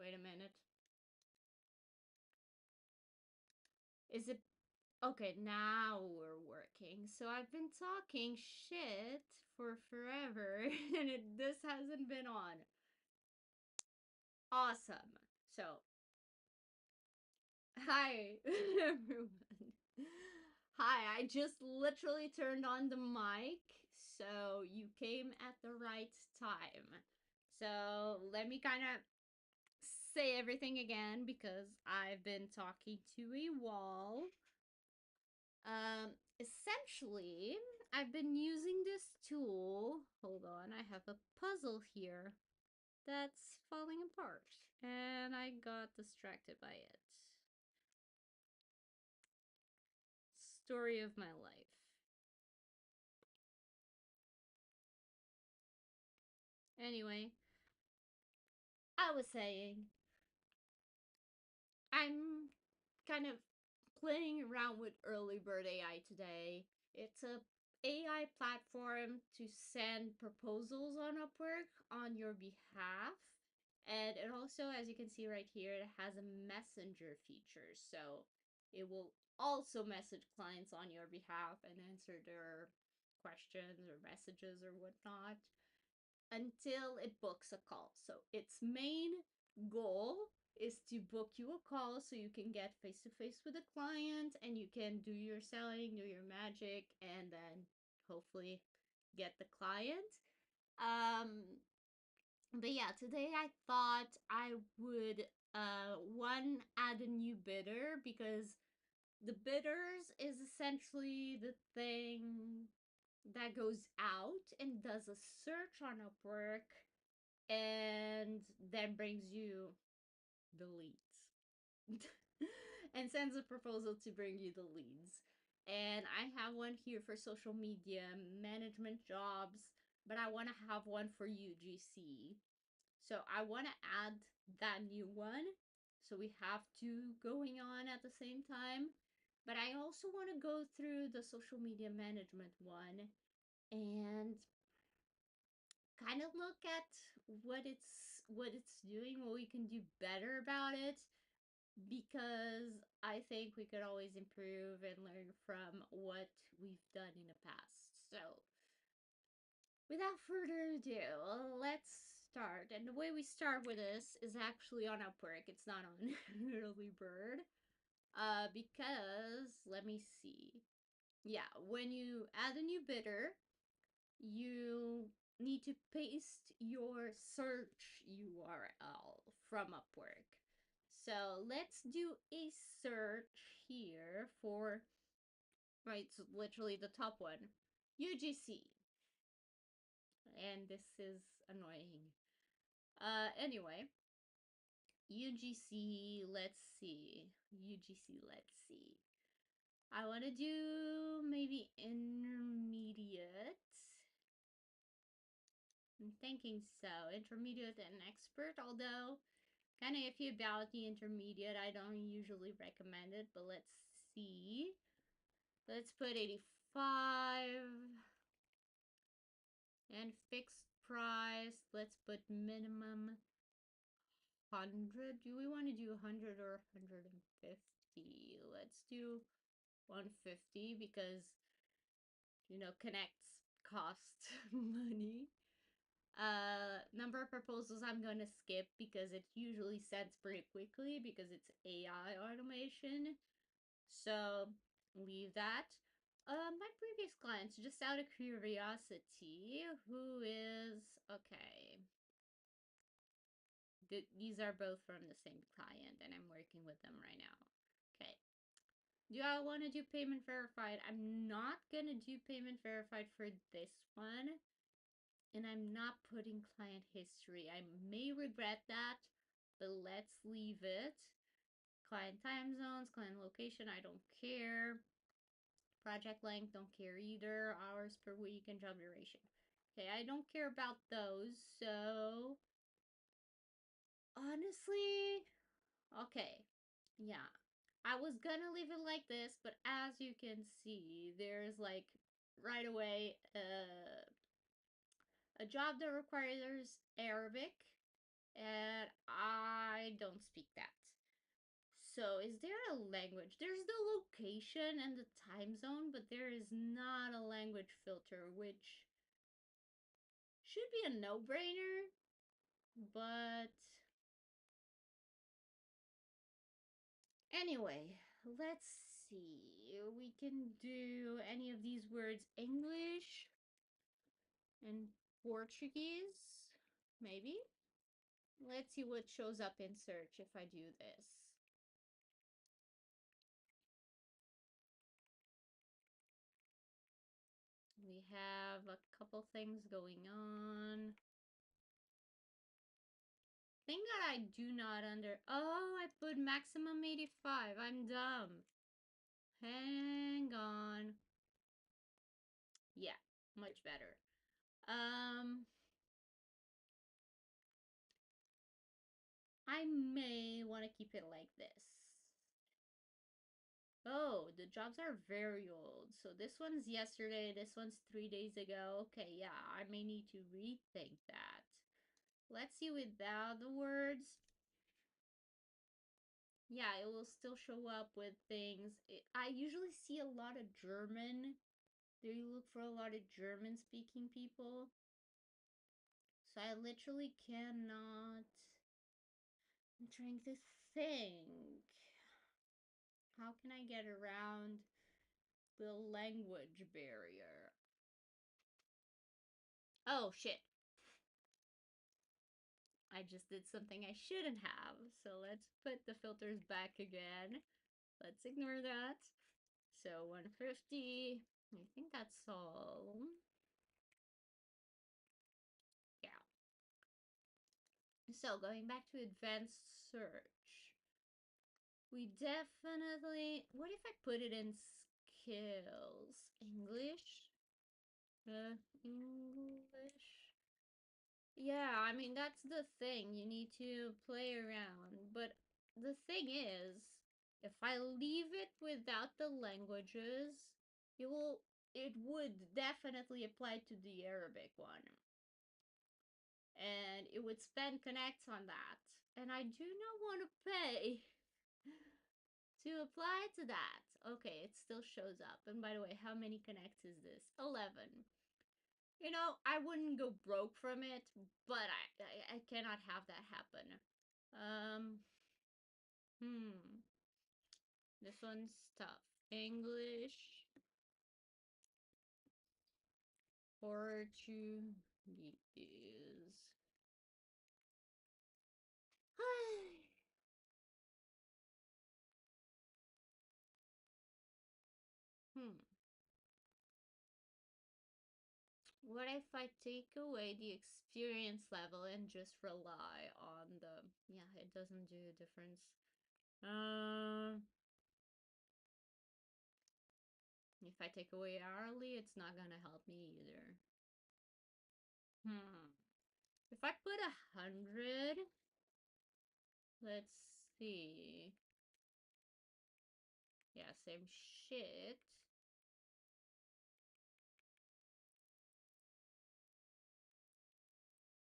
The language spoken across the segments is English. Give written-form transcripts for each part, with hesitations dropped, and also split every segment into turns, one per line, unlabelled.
Wait a minute. Is it okay? Now we're working. So I've been talking shit for forever, and this hasn't been on. Awesome. So, hi, everyone. Hi, I just literally turned on the mic, so you came at the right time. So, let me kind of say everything again because I've been talking to a wall. Essentially, I've been using this tool. Hold on, I have a puzzle here that's falling apart, and I got distracted by it. Story of my life. Anyway, I was saying, I'm kind of playing around with early bird AI today. It's a AI platform to send proposals on Upwork on your behalf. And it also, as you can see right here, it has a messenger feature. So it will also message clients on your behalf and answer their questions or messages or whatnot until it books a call. So its main goal is to book you a call so you can get face to face with a client and you can do your selling, do your magic, and then hopefully get the client. Um, but yeah, today I thought I would one add a new bidder because the bidders is essentially the thing that goes out and does a search on Upwork and then brings you the leads and sends a proposal to bring you the leads. And I have one here for social media management jobs, but I want to have one for UGC. So I want to add that new one. So we have two going on at the same time. But I also want to go through the social media management one and kind of look at what it's doing, what we can do better about it, because I think we could always improve and learn from what we've done in the past. So, without further ado, let's start. And the way we start with this is actually on Upwork. It's not on Early Bird. Because let me see. Yeah, when you add a new bidder, you need to paste your search URL from Upwork. So let's do a search here for, right, so literally the top one, UGC. And this is annoying. Anyway, UGC, let's see. UGC, let's see. I want to do maybe intermediate. I'm thinking so. Intermediate and expert, although kind of iffy about the intermediate. I don't usually recommend it, but let's see. Let's put 85 and fixed price. Let's put minimum 100. Do we want to do 100 or 150? Let's do 150 because, connects cost money. Number of proposals I'm going to skip because it usually sends pretty quickly because it's AI automation. So leave that. My previous clients, just out of curiosity, who is okay. These are both from the same client, and I'm working with them right now. Okay. Do I want to do payment verified? I'm not gonna do payment verified for this one, and I'm not putting client history. I may regret that, but let's leave it. Client time zones, client location, I don't care. Project length, don't care either. Hours per week and job duration. Okay, I don't care about those, so honestly, okay. Yeah. I was gonna leave it like this, but as you can see, there's like right away a job that requires Arabic. and I don't speak that. So, is there a language? There's the location and the time zone, but there is not a language filter, which should be a no brainer, but anyway, let's see. We can do any of these words: English and Portuguese, maybe? Let's see what shows up in search if I do this. We have a couple things going on. Thing that I do not under. Oh, I put maximum 85. I'm dumb. Hang on. Yeah, much better. I may want to keep it like this. Oh, the jobs are very old. So this one's yesterday, this one's 3 days ago. Okay, yeah, I may need to rethink that. Let's see without the words. Yeah, it will still show up with things. I usually see a lot of German. They look for a lot of German speaking people. So I literally cannot. I'm trying to think. How can I get around the language barrier? Oh, shit. I just did something I shouldn't have. So let's put the filters back again. Let's ignore that. So 150. I think that's all. Yeah. So going back to advanced search. We definitely. What if I put it in skills? English? English? Yeah, I mean, that's the thing. You need to play around. But the thing is, if I leave it without the languages, it will. It would definitely apply to the Arabic one. And it would spend connects on that. And I do not want to pay to apply to that. Okay, it still shows up. And by the way, how many connects is this? 11. You know, I wouldn't go broke from it, but I cannot have that happen. Um, hmm. This one's tough. English, Portuguese. hmm. What if I take away the experience level and just rely on the... Yeah, it doesn't do a difference. If I take away hourly, it's not gonna help me either. If I put 100, let's see. Yeah, same shit.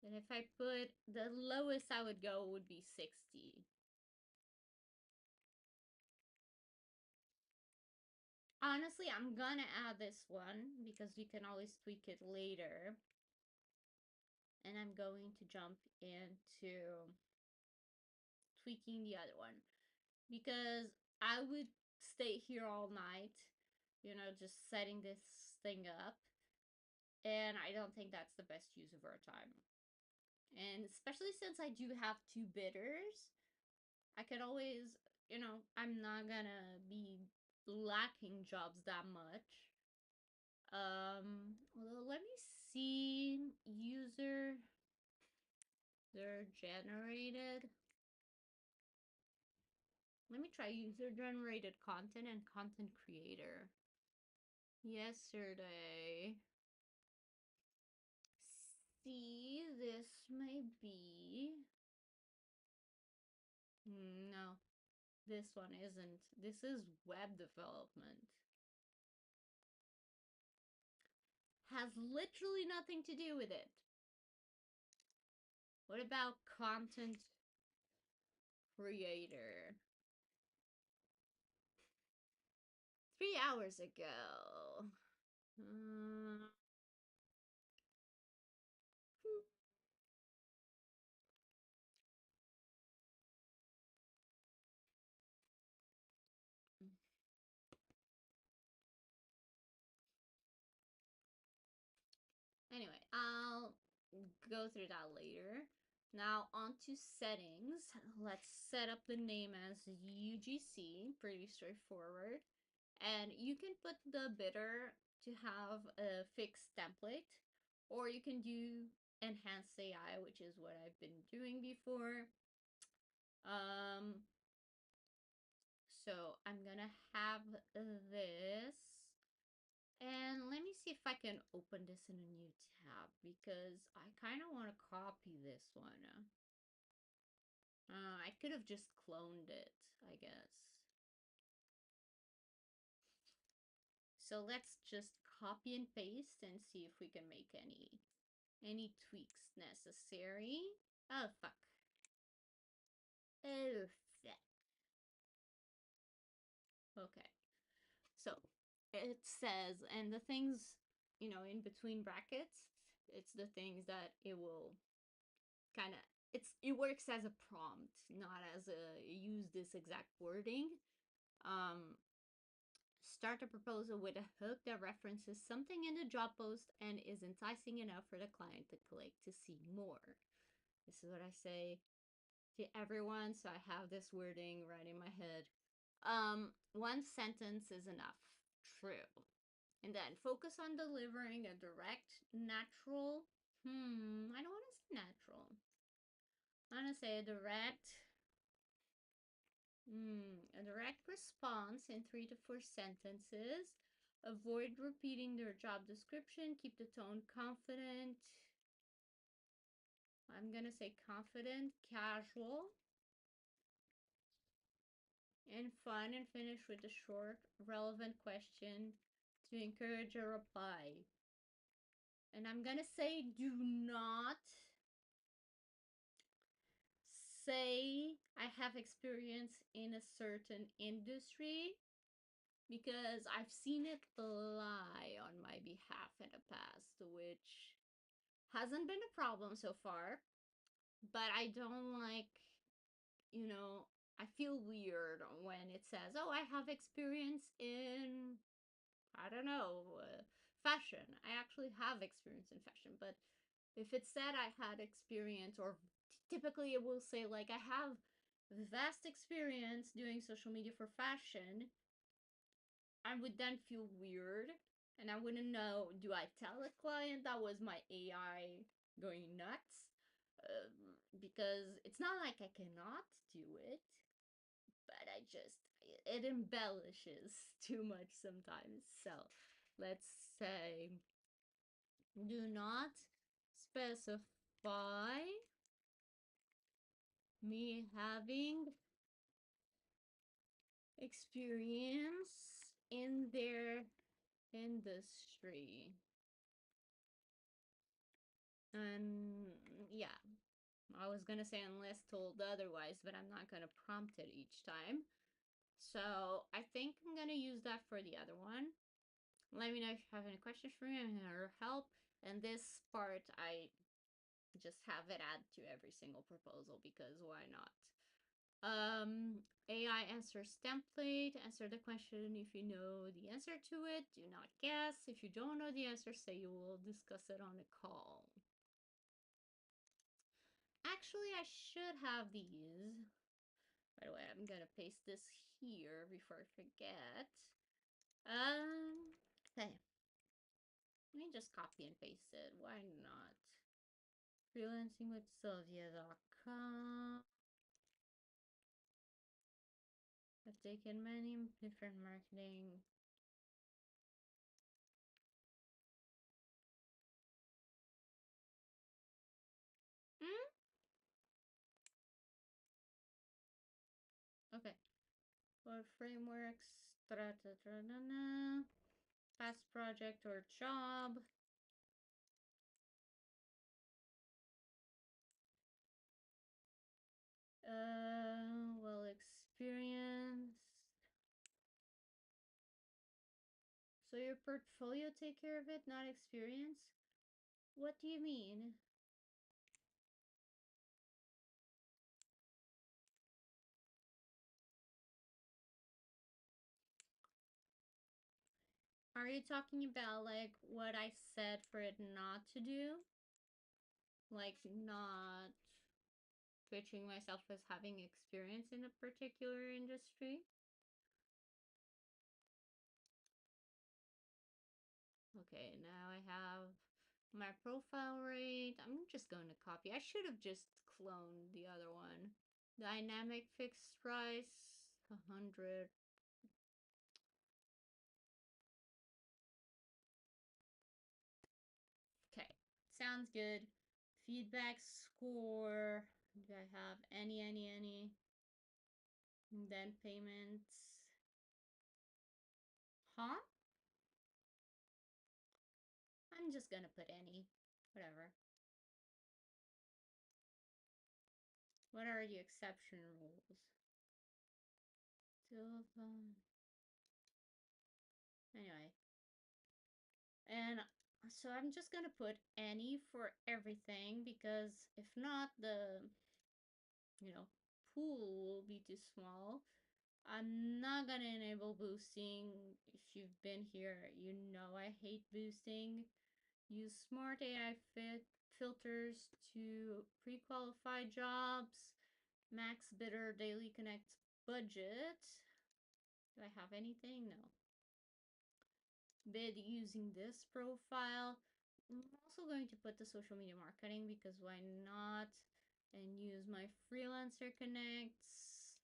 And if I put the lowest I would go would be 60. Honestly, I'm gonna add this one because you can always tweak it later. And I'm going to jump into tweaking the other one because I would stay here all night, just setting this thing up. And I don't think that's the best use of our time. And especially since I do have two bidders, I could always, I'm not gonna be lacking jobs that much. Well, let me see. User, they're generated. Let me try user generated content and content creator. Yesterday. See, this may be. No, this one isn't. This is web development. Has literally nothing to do with it. What about content creator? 3 hours ago. Uh, anyway, I'll go through that later. Now, on to settings. Let's set up the name as UGC, pretty straightforward. And you can put the bidder to have a fixed template, or you can do enhanced AI, which is what I've been doing before. Um, so I'm gonna have this. And let me see if I can open this in a new tab because I kind of want to copy this one. I could have just cloned it, I guess. So let's just copy and paste and see if we can make any tweaks necessary. Oh, fuck. Oh, fuck. Okay. So it says, and the things, in between brackets, it's the things that it will kind of, it works as a prompt, not as a use this exact wording. Um, Start a proposal with a hook that references something in the job post and is enticing enough for the client to click to see more. This is what I say to everyone, so I have this wording right in my head. One sentence is enough. True. And then focus on delivering a direct, natural. I don't want to say natural. I want to say a direct response in 3 to 4 sentences. Avoid repeating their job description. Keep the tone confident. I'm gonna say confident, casual, and fun, and finish with a short, relevant question to encourage a reply. And I'm gonna say do not say I have experience in a certain industry because I've seen it lie on my behalf in the past, which hasn't been a problem so far. But I don't like, you know, I feel weird when it says, oh, I have experience in, I don't know, fashion. I actually have experience in fashion, but if it said I had experience, or typically it will say, like, I have vast experience doing social media for fashion, I would then feel weird and I wouldn't know, do I tell the client that was my AI going nuts? Because it's not like I cannot do it, but it embellishes too much sometimes. So let's say, do not specify me having experience in their industry. And yeah, I was gonna say unless told otherwise, but I'm not gonna prompt it each time. So I think I'm gonna use that for the other one. Let me know if you have any questions for me or help. And this part, I just have it add to every single proposal because why not? AI answers template. Answer the question if you know the answer to it. Do not guess. If you don't know the answer, say you will discuss it on a call. Actually, I should have these. By the way, I'm gonna paste this here before I forget. Okay. Let me just copy and paste it. Why not? Freelancingwithsylvia.com. I've taken many different marketing. Mm? Okay. For frameworks, past project or job. Well, experience. So your portfolio take care of it, not experience? What do you mean? Are you talking about like what I said for it not to do? Like not pitching myself as having experience in a particular industry? Okay, now I have my profile rate. I'm just going to copy. I should have just cloned the other one. Dynamic fixed price, 100. Okay, sounds good. Feedback score. Do I have any? And then payments. Huh? I'm just gonna put any. Whatever. What are the exception rules? Still fun. Anyway. And so I'm just gonna put any for everything because if not, the, you know, pool will be too small. I'm not gonna enable boosting. If you've been here, you know I hate boosting. Use smart AI filters to pre-qualify jobs. Max bidder daily connect budget. Do I have anything? No. Bid using this profile. I'm also going to put the social media marketing because why not? And use my freelancer connects.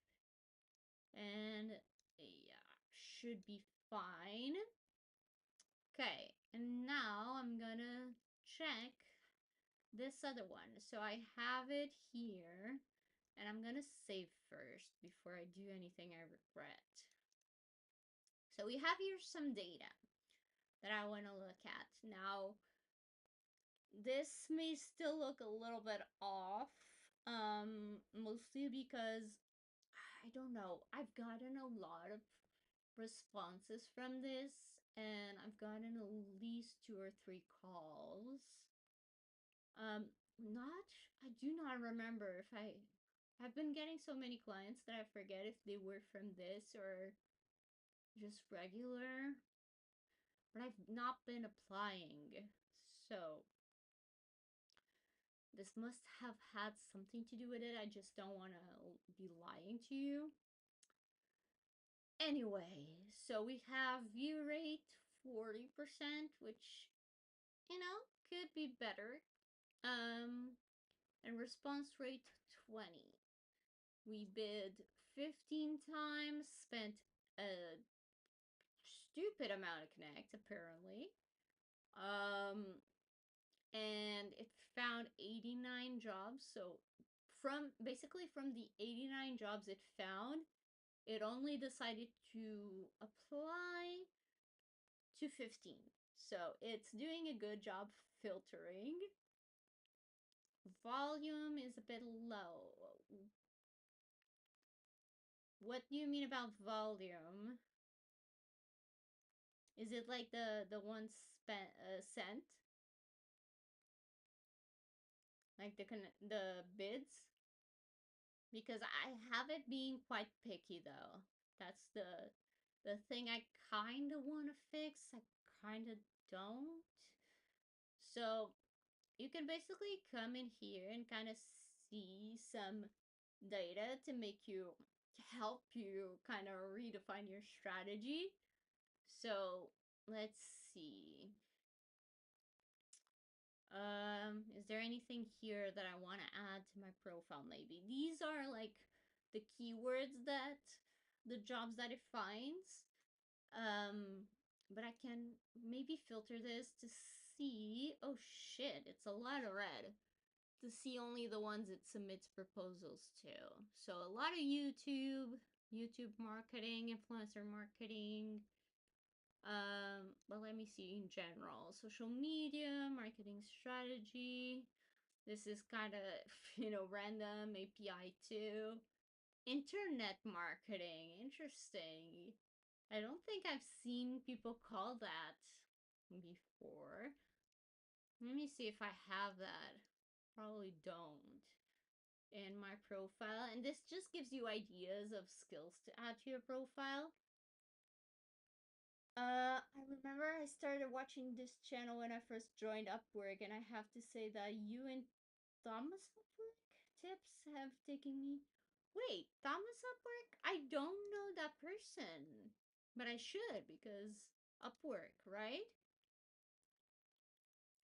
And yeah, should be fine. Okay, and now I'm gonna check this other one. So I have it here, and I'm gonna save first before I do anything I regret. So we have here some data that I want to look at. Now, this may still look a little bit off, mostly because I don't know. I've gotten a lot of responses from this, and I've gotten at least 2 or 3 calls. Not, I do not remember if I've been getting so many clients that I forget if they were from this or just regular, but I've not been applying. So this must have had something to do with it. I just don't want to be lying to you. Anyway, so we have view rate 40%, which, you know, could be better. And response rate 20. We bid 15 times, spent a stupid amount of connect apparently. And it found 89 jobs. So from basically from the 89 jobs it found, it only decided to apply to 15. So it's doing a good job filtering. Volume is a bit low. What do you mean about volume? Is it like the one sent? Like the bids? Because I have it being quite picky though. That's the thing I kind of want to fix. I kind of don't. So you can basically come in here and kind of see some data to make you to help you kind of redefine your strategy. So let's see. Is there anything here that I want to add to my profile? Maybe these are like the keywords that the jobs that it finds. But I can maybe filter this to see. Oh shit, it's a lot of red. To see only the ones it submits proposals to. So a lot of YouTube marketing, influencer marketing. But let me see in general. Social media, marketing strategy. This is kind of, random API too. Internet marketing. Interesting. I don't think I've seen people call that before. Let me see if I have that. Probably don't in my profile. And this just gives you ideas of skills to add to your profile. I remember I started watching this channel when I first joined Upwork, and I have to say that you and Thomas Upwork tips have taken me. Wait, Thomas Upwork? I don't know that person, but I should because Upwork, right?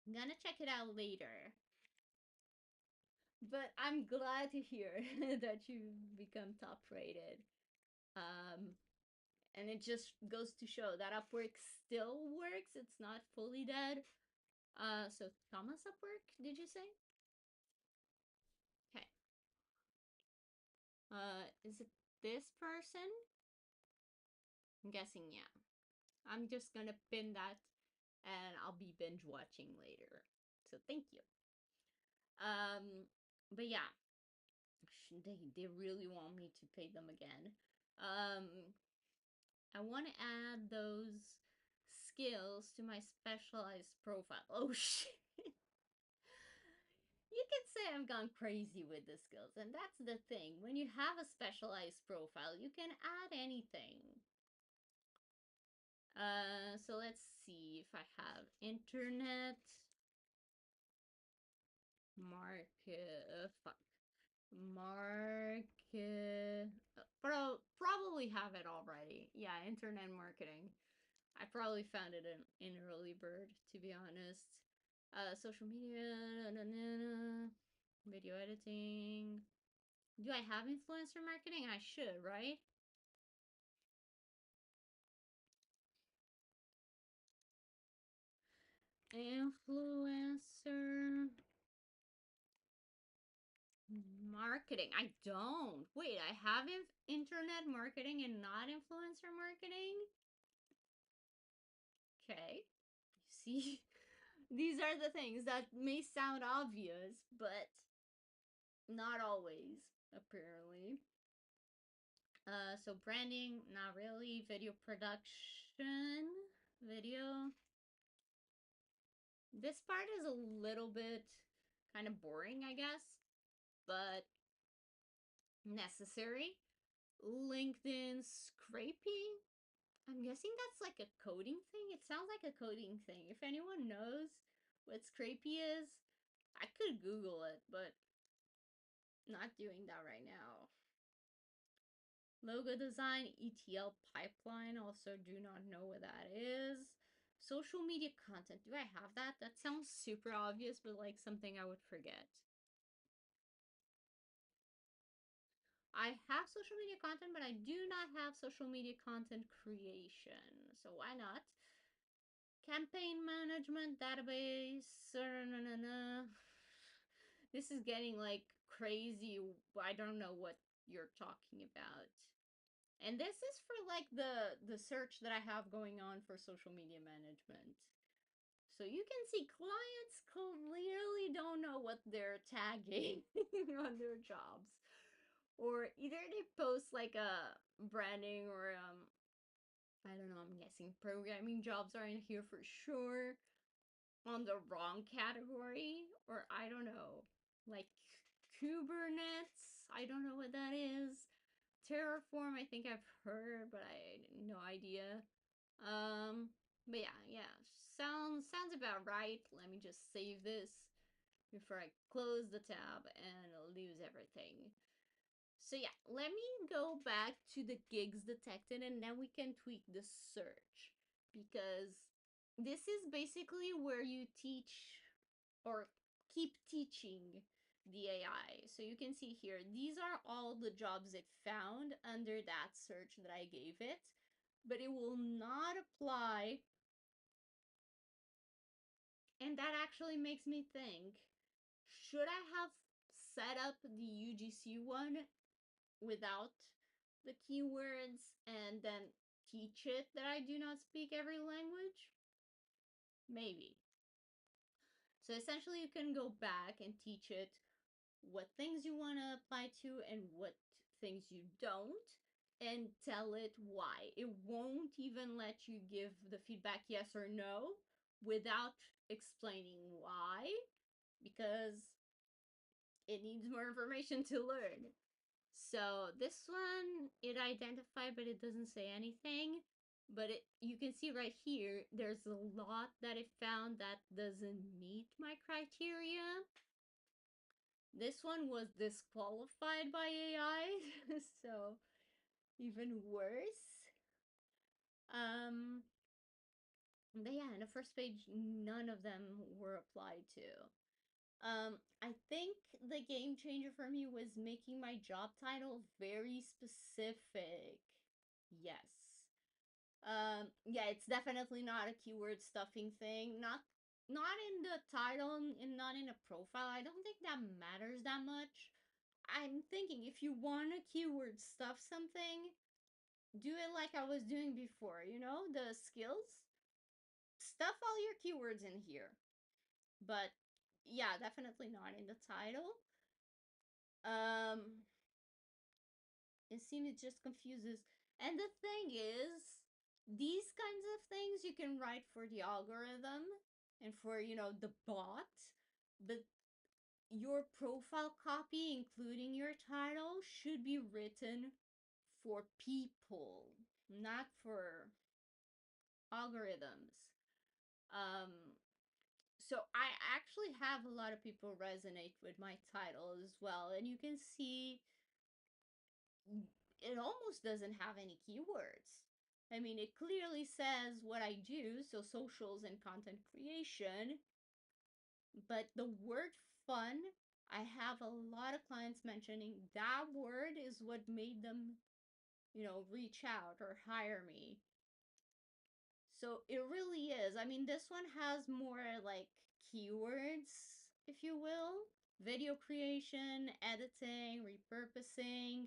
I'm gonna check it out later. But I'm glad to hear that you've become top rated. Um, and it just goes to show that Upwork still works. It's not fully dead. So Thomas Upwork, did you say? Okay. Is it this person? I'm guessing, yeah. I'm just gonna pin that and I'll be binge watching later. So thank you. Um, but yeah, they really want me to pay them again. I want to add those skills to my specialized profile. Oh shit. You can say I've gone crazy with the skills, and that's the thing. When you have a specialized profile, you can add anything. So let's see if I have internet market. Fuck. Market. Probably have it already. Yeah, internet marketing. I probably found it in early bird, to be honest. Social media, video editing. Do I have influencer marketing? I should, right? Influencer marketing. I don't. Wait, I have internet marketing and not influencer marketing? Okay. See, these are the things that may sound obvious, but not always, apparently. So branding, not really. Video production, video. This part is a little bit kind of boring, I guess, but necessary. LinkedIn scraping. I'm guessing that's like a coding thing. It sounds like a coding thing. If anyone knows what scrapey is, I could Google it, but not doing that right now. Logo design, ETL pipeline. Also, do not know what that is. Social media content. Do I have that? That sounds super obvious, but like something I would forget. I have social media content, but I do not have social media content creation. So why not? Campaign management, database. This is getting like crazy. I don't know what you're talking about. And this is for like the search that I have going on for social media management. So you can see clients clearly don't know what they're tagging on their jobs. Or either they post like a branding or I don't know, I'm guessing programming jobs are in here for sure on the wrong category, or I don't know, like Kubernetes, I don't know what that is. Terraform, I think I've heard, but I no idea. Um, but yeah, sounds about right. Let me just save this before I close the tab and lose everything. So yeah, let me go back to the gigs detected and then we can tweak the search because this is basically where you teach or keep teaching the AI. So you can see here, these are all the jobs it found under that search that I gave it, but it will not apply. And that actually makes me think, should I have set up the UGC one without the keywords and then teach it that I do not speak every language? Maybe. So essentially, you can go back and teach it what things you want to apply to and what things you don't, and tell it why. It won't even let you give the feedback yes or no without explaining why, because it needs more information to learn. So this one, it identified, but it doesn't say anything. But you can see right here, there's a lot that it found that doesn't meet my criteria. This one was disqualified by AI, so even worse. Um, but yeah, in the first page, none of them were applied to. I think the game changer for me was making my job title very specific. Yes. Yeah, it's definitely not a keyword stuffing thing. Not in the title and not in a profile. I don't think that matters that much. I'm thinking if you want to keyword stuff something, do it like I was doing before, the skills. Stuff all your keywords in here. But yeah, definitely not in the title. Um, it seems it just confuses. And the thing is, these kinds of things you can write for the algorithm and for, the bot, but your profile copy, including your title, should be written for people, not for algorithms. Um, so I actually have a lot of people resonate with my title as well, and you can see it almost doesn't have any keywords. I mean, it clearly says what I do, so socials and content creation, but the word fun, I have a lot of clients mentioning that word is what made them, reach out or hire me. So it really is. I mean, this one has more like keywords, if you will. Video creation, editing, repurposing,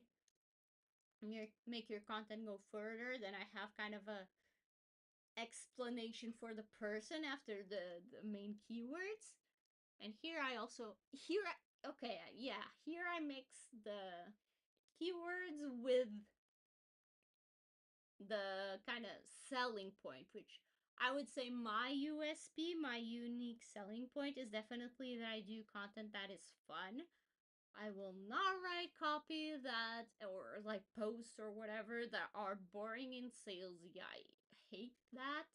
make your content go further. Then I have kind of a explanation for the person after the main keywords. And here I also, okay, yeah, here I mix the keywords with the kind of selling point, which I would say my USP, my unique selling point, is definitely that I do content that is fun. I will not write copy that, or like posts or whatever, that are boring and salesy. I hate that.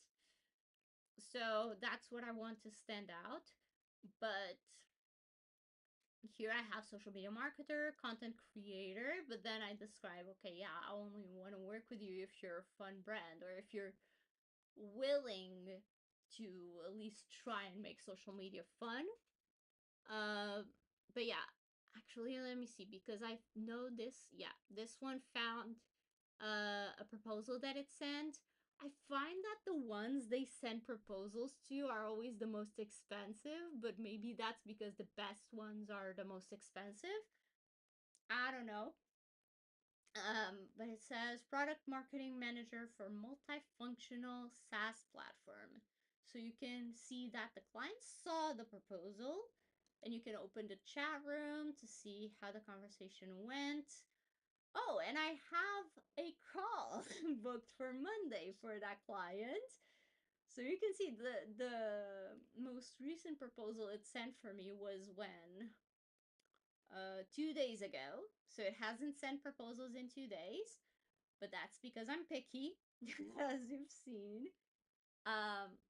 So that's what I want to stand out. But here I have social media marketer, content creator, but then I describe, okay, yeah, I only want to work with you if you're a fun brand, or if you're willing to at least try and make social media fun. Uh, but yeah, actually, let me see, because I know this. Yeah, this one found a proposal that it sent. I find that the ones they send proposals to are always the most expensive, but maybe that's because the best ones are the most expensive. I don't know. But it says product marketing manager for multifunctional SaaS platform. So you can see that the client saw the proposal, and you can open the chat room to see how the conversation went. Oh, and I have a call booked for Monday for that client. So you can see the most recent proposal it sent for me was when 2 days ago. So it hasn't sent proposals in 2 days, but that's because I'm picky, as you've seen. Um,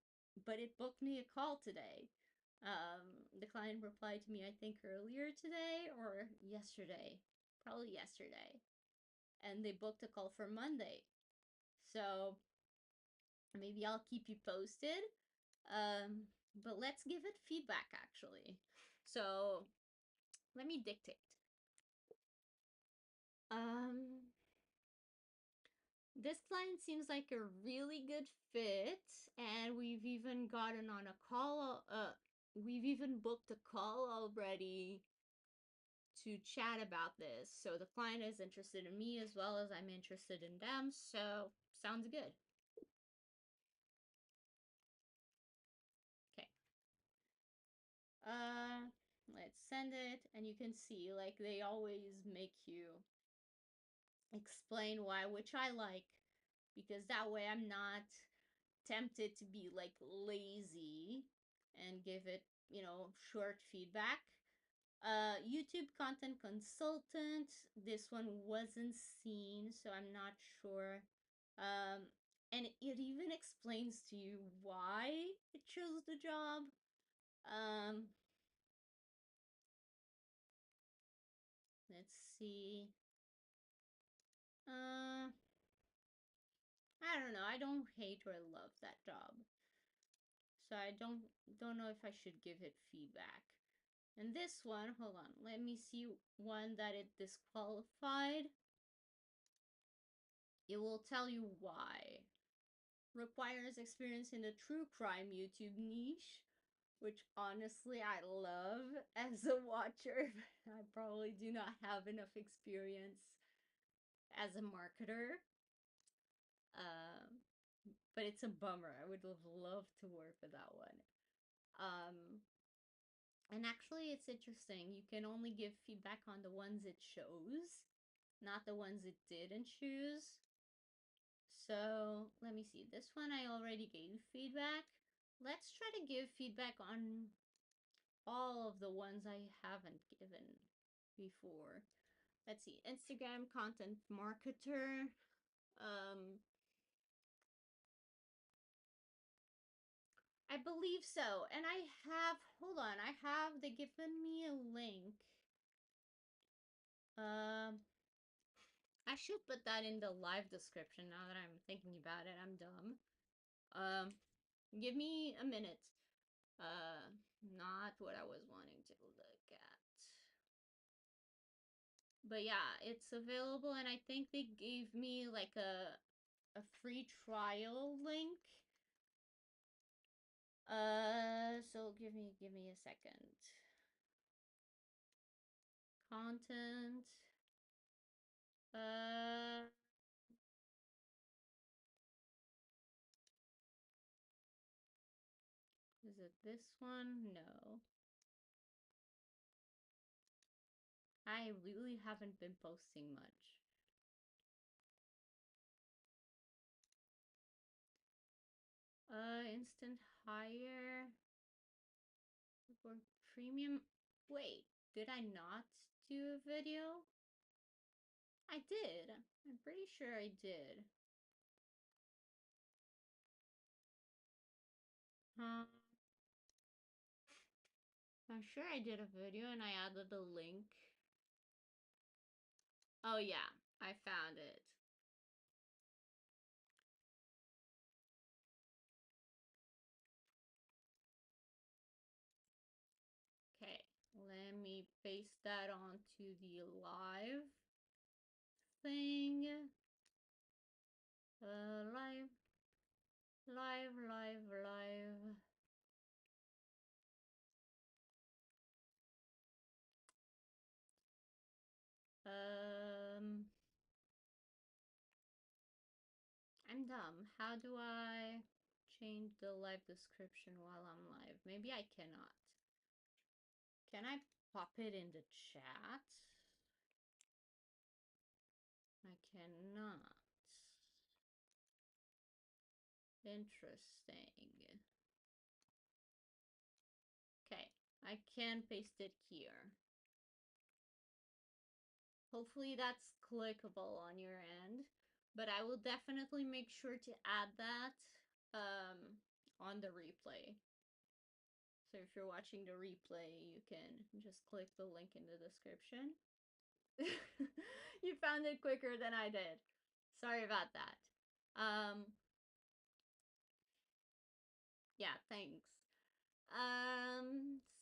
but it booked me a call today. The client replied to me, I think earlier today or yesterday, probably yesterday, and they booked a call for Monday. So maybe I'll keep you posted. But let's give it feedback actually. So let me dictate. Um, this client seems like a really good fit, and we've even gotten on a call. We've even booked a call already to chat about this. So the client is interested in me as well as I'm interested in them. So sounds good. Okay. Uh, let's send it, and you can see, like, they always make you explain why, which I like, because that way I'm not tempted to be like lazy and give it, short feedback. YouTube content consultant. This one wasn't seen, so I'm not sure. Um, and it even explains to you why it chose the job. Um, let's see. Uh, I don't know. I don't hate or love that job, so I don't know if I should give it feedback. And this one, hold on, let me see one that it disqualified. It will tell you why. Requires experience in the true crime YouTube niche, which honestly I love as a watcher. I probably do not have enough experience as a marketer. Um, but it's a bummer. I would have loved to work for that one. Um, and actually, it's interesting. You can only give feedback on the ones it shows, not the ones it didn't choose. So let me see. This one I already gave feedback. Let's try to give feedback on all of the ones I haven't given before. Let's see. Instagram content marketer. Um, I believe so. And I have, hold on, they given me a link. Um, I should put that in the live description now that I'm thinking about it. I'm dumb. Um, give me a minute. Uh, not what I was wanting to look at. But yeah, it's available, and I think they gave me like a free trial link. So give me a second. Content. Uh, is it this one? No. I really haven't been posting much. Instant hire for premium. Wait, did I not do a video? I did. I'm pretty sure I did. Um, I'm sure I did a video and I added a link. Oh yeah, I found it. Okay, let me paste that onto the live thing. Live, live, live, live. Um, I'm dumb. How do I change the live description while I'm live? Maybe I cannot. Can I pop it in the chat? I cannot. Interesting. Okay, I can paste it here. Hopefully that's clickable on your end, but I will definitely make sure to add that on the replay. So if you're watching the replay, you can just click the link in the description. You found it quicker than I did. Sorry about that. Yeah, thanks.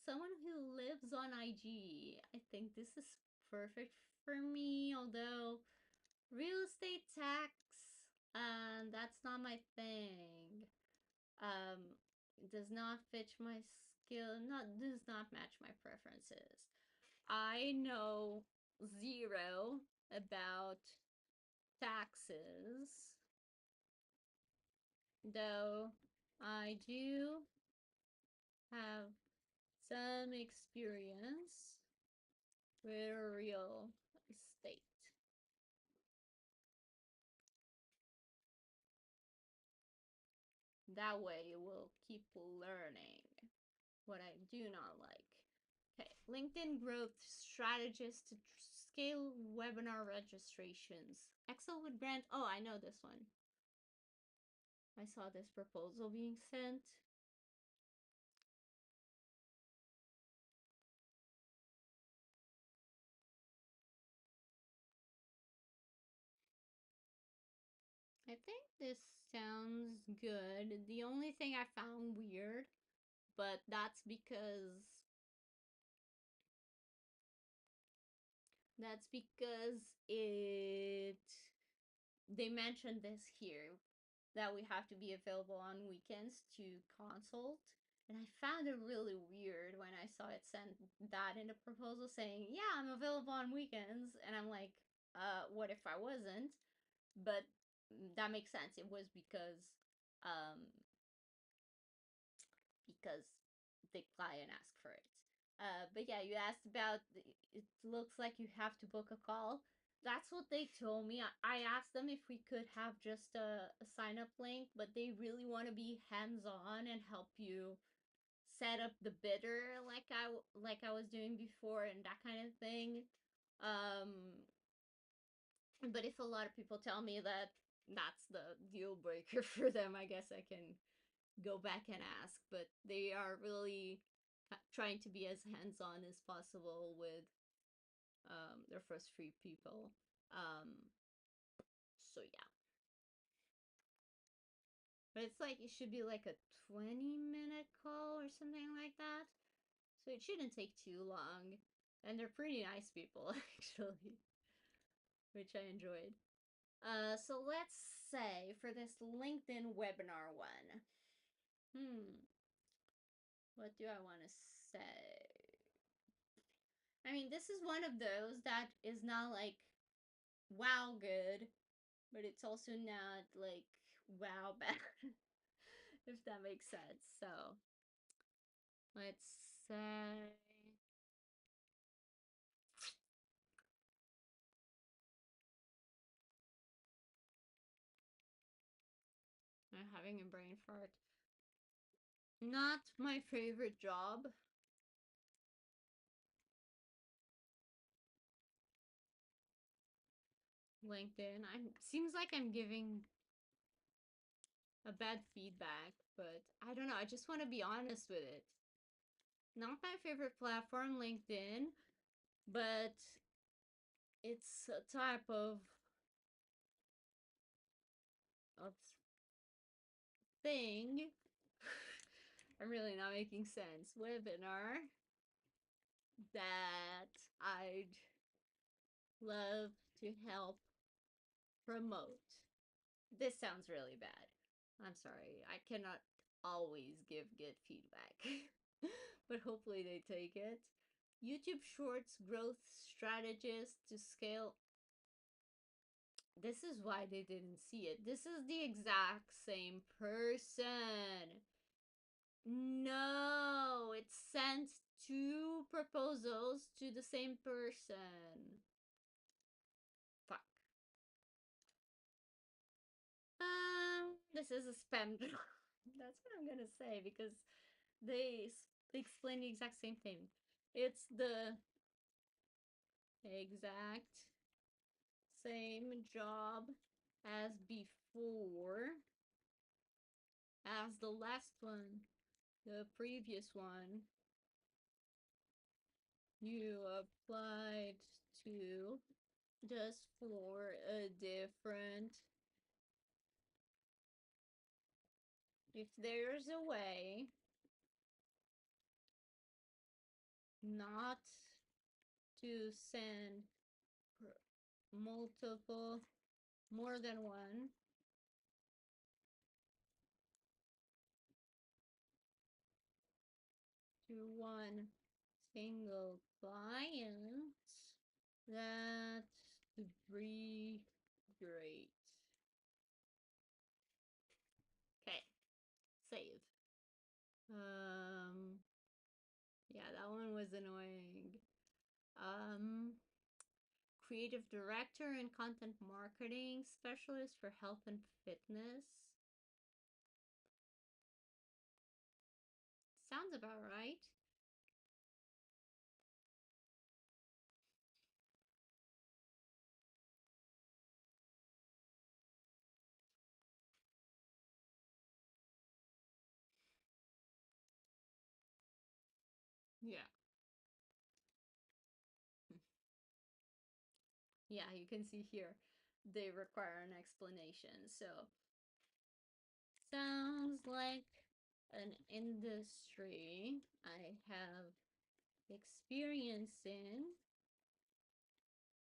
Someone who lives on IG. I think this is perfect for me, although real estate tax, that's not my thing. It does not fit my skill, does not match my preferences. I know zero about taxes, though I do have some experience with real estate. That way you will keep learning what I do not like. Okay, LinkedIn growth strategist to scale webinar registrations. Excel would grant. Oh, I know this one. I saw this proposal being sent. I think this sounds good. The only thing I found weird, but that's because it they mentioned this here that we have to be available on weekends to consult. And I found it really weird when I saw it sent that in a proposal saying, yeah, I'm available on weekends. And I'm like, what if I wasn't? But that makes sense. It was because the client asked for it. But yeah, you asked about it looks like you have to book a call. That's what they told me. I asked them if we could have just a sign up link, but they really want to be hands on and help you set up the bidder like I was doing before and that kind of thing. Um, but if a lot of people tell me that that's the deal breaker for them, I guess I can go back and ask. But they are really trying to be as hands on as possible with their first few people. So yeah, but it's like it should be like a 20-minute call or something like that. So it shouldn't take too long. And they're pretty nice people, actually, which I enjoyed. So let's say for this LinkedIn webinar one, what do I want to say? I mean, this is one of those that is not like wow good, but it's also not like wow bad, if that makes sense. So let's say I'm having a brain fart. Not my favorite job. LinkedIn. I seems like I'm giving a bad feedback, but I don't know. I just want to be honest with it. Not my favorite platform, LinkedIn, but it's a type of thing. I'm really not making sense. Webinar that I'd love to help promote. This sounds really bad. I'm sorry. I cannot always give good feedback, but hopefully they take it. YouTube Shorts growth strategist to scale. This is why they didn't see it. This is the exact same person. No, it sent two proposals to the same person. Fuck. This is a spam job. That's what I'm gonna say because they explain the exact same thing. It's the exact same job as before, as the last one, the previous one you applied to, just for a different. If there's a way not to send multiple, more than one, to one single client, that'd be great. Okay, save. Yeah, is annoying. Um, Creative director and content marketing specialist for health and fitness. Sounds about right. Yeah. Yeah, you can see here they require an explanation. So, sounds like an industry I have experience in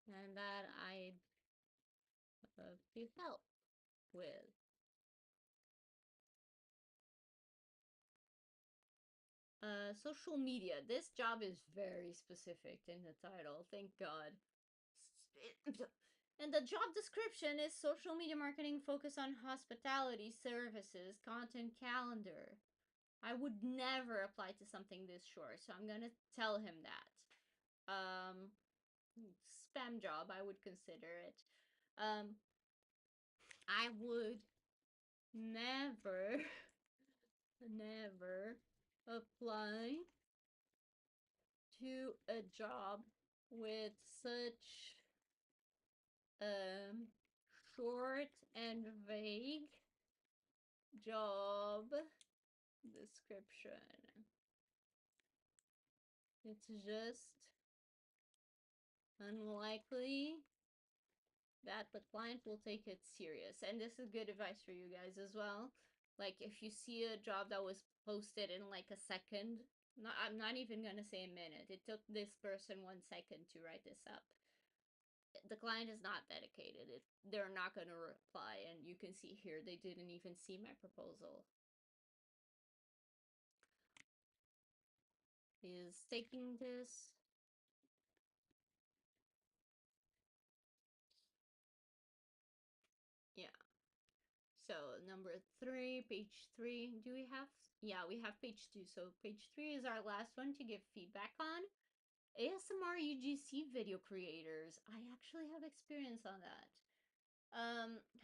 and that I'd be help with. Social media. This job is very specific in the title. Thank God. And the job description is social media marketing focused on hospitality services, content calendar. I would never apply to something this short, so I'm gonna tell him that. Spam job, I would consider it. I would never, never apply to a job with such um short and vague job description. It's just unlikely that the client will take it serious. And this is good advice for you guys as well. Like if you see a job that was posted in like a second, I'm not even gonna say a minute. It took this person 1 second to write this up. The client is not dedicated. They're not gonna reply, and you can see here they didn't even see my proposal. Is taking this. Yeah. So number three, page three. Do we have? Yeah, we have page two. So page three is our last one to give feedback on. ASMR UGC video creators. I actually have experience on that.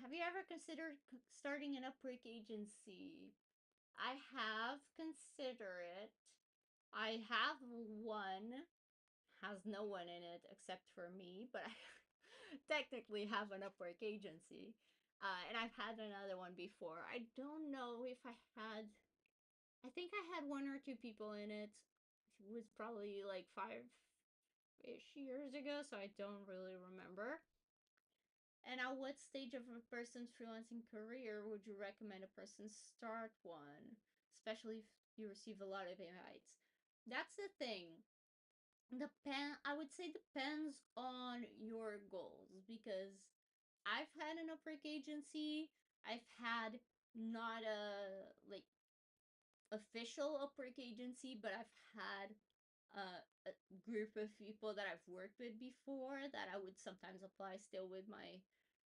Have you ever considered starting an Upwork agency? I have considered it. I have one, has no one in it except for me, but I technically have an Upwork agency. And I've had another one before. I don't know if I had, I think I had one or two people in it. It was probably like 5-ish years ago, so I don't really remember. And at what stage of a person's freelancing career would you recommend a person start one, especially if you receive a lot of invites? That's the thing. I would say depends on your goals because I've had an Upwork agency. I've had not a like official Upwork agency, but I've had a group of people that I've worked with before that I would sometimes apply still with my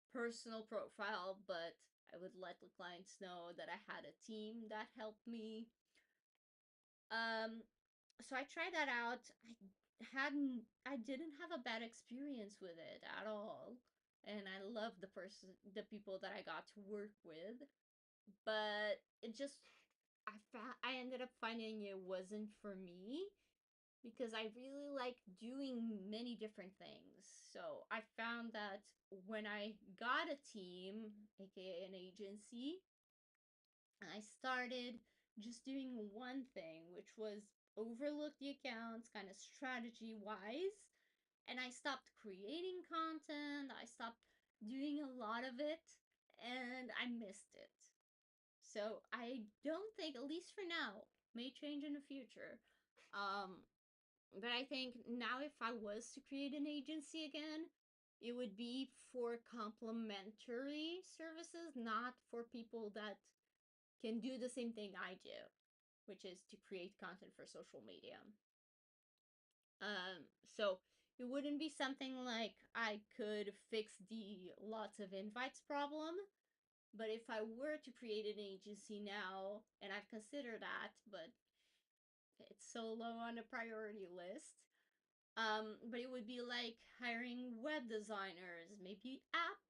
personal profile, but I would let the clients know that I had a team that helped me. Um, so I tried that out. I didn't have a bad experience with it at all, and I loved the people that I got to work with. But it just, I ended up finding it wasn't for me because I really like doing many different things. So I found that when I got a team, aka an agency, I started just doing one thing, which was overlook the accounts kind of strategy wise. And I stopped creating content, I stopped doing a lot of it, and I missed it. So I don't think, at least for now, may change in the future. Um, but I think now if I was to create an agency again, it would be for complementary services, not for people that can do the same thing I do, which is to create content for social media. So it wouldn't be something like I could fix the lots of invites problem, but if I were to create an agency now, and I've considered that, but It's so low on the priority list. But it would be like hiring web designers, maybe app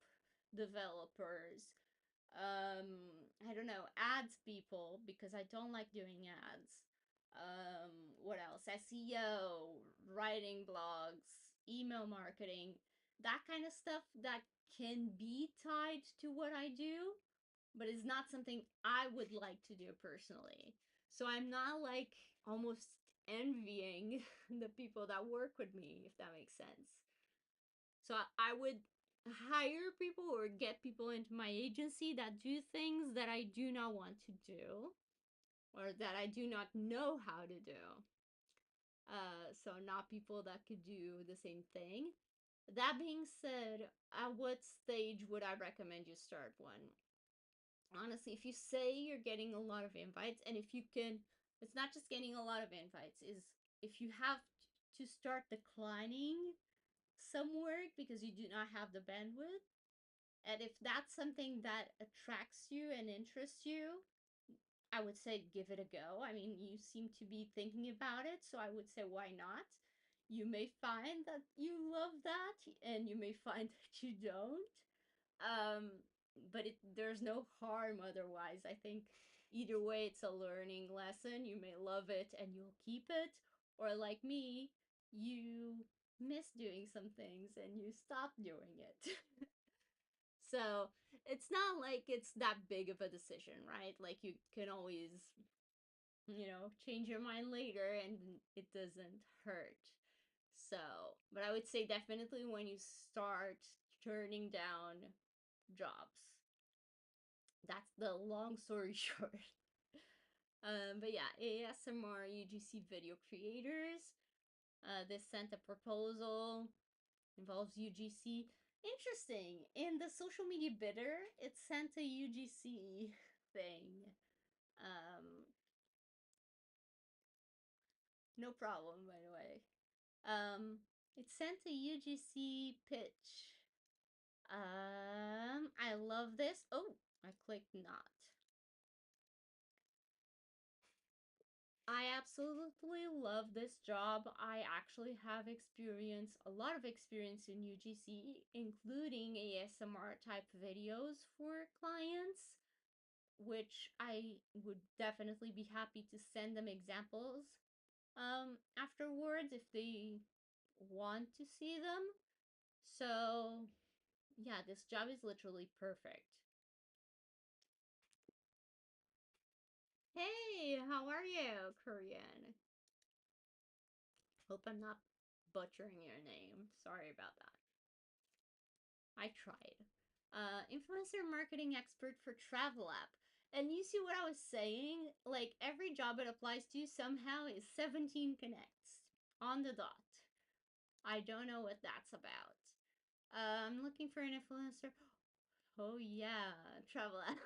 developers, I don't know, ads people, because I don't like doing ads. What else? SEO, writing blogs, email marketing, that kind of stuff that can be tied to what I do, but it's not something I would like to do personally. So I'm not like almost envying the people that work with me, if that makes sense. So I would hire people or get people into my agency that do things that I do not want to do or that I do not know how to do. So not people that could do the same thing. That being said, at what stage would I recommend you start one? Honestly, if you say you're getting a lot of invites, and if you can, it's not just getting a lot of invites, is if you have to start declining some work because you do not have the bandwidth, and if that's something that attracts you and interests you, I would say give it a go. I mean, you seem to be thinking about it, so I would say why not? You may find that you love that, and you may find that you don't. Um, but there's no harm otherwise. I think either way, it's a learning lesson. You may love it and you'll keep it, or like me, you miss doing some things and you stop doing it. So it's not like it's that big of a decision, right? Like you can always, change your mind later and it doesn't hurt. So, but I would say definitely when you start turning down jobs. That's the long story short. But yeah, ASMR UGC video creators. This sent a proposal, involves UGC. Interesting. In the social media bidder, it sent a UGC thing. Um, no problem, by the way. It sent a UGC pitch. I love this. Oh, I clicked not. I absolutely love this job. I actually have experience, a lot of experience in UGC, including ASMR type videos for clients, which I would definitely be happy to send them examples afterwards if they want to see them. So, yeah, this job is literally perfect. Hey, how are you, Korean? Hope I'm not butchering your name. Sorry about that. I tried. Influencer marketing expert for travel app. And you see what I was saying? Like every job it applies to somehow is 17 connects on the dot. I don't know what that's about. I'm looking for an influencer. Oh yeah, travel app.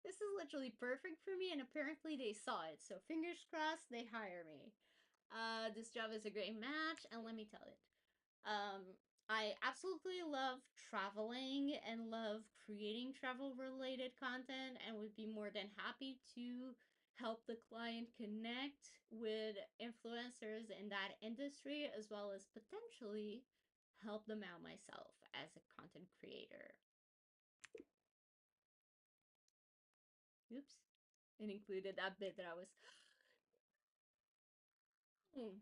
This is literally perfect for me, and apparently they saw it. So fingers crossed they hire me. This job is a great match, and let me tell it. Um, I absolutely love traveling and love creating travel related content and would be more than happy to help the client connect with influencers in that industry as well as potentially help them out myself as a content creator. Oops. It included that bit that I was, hmm,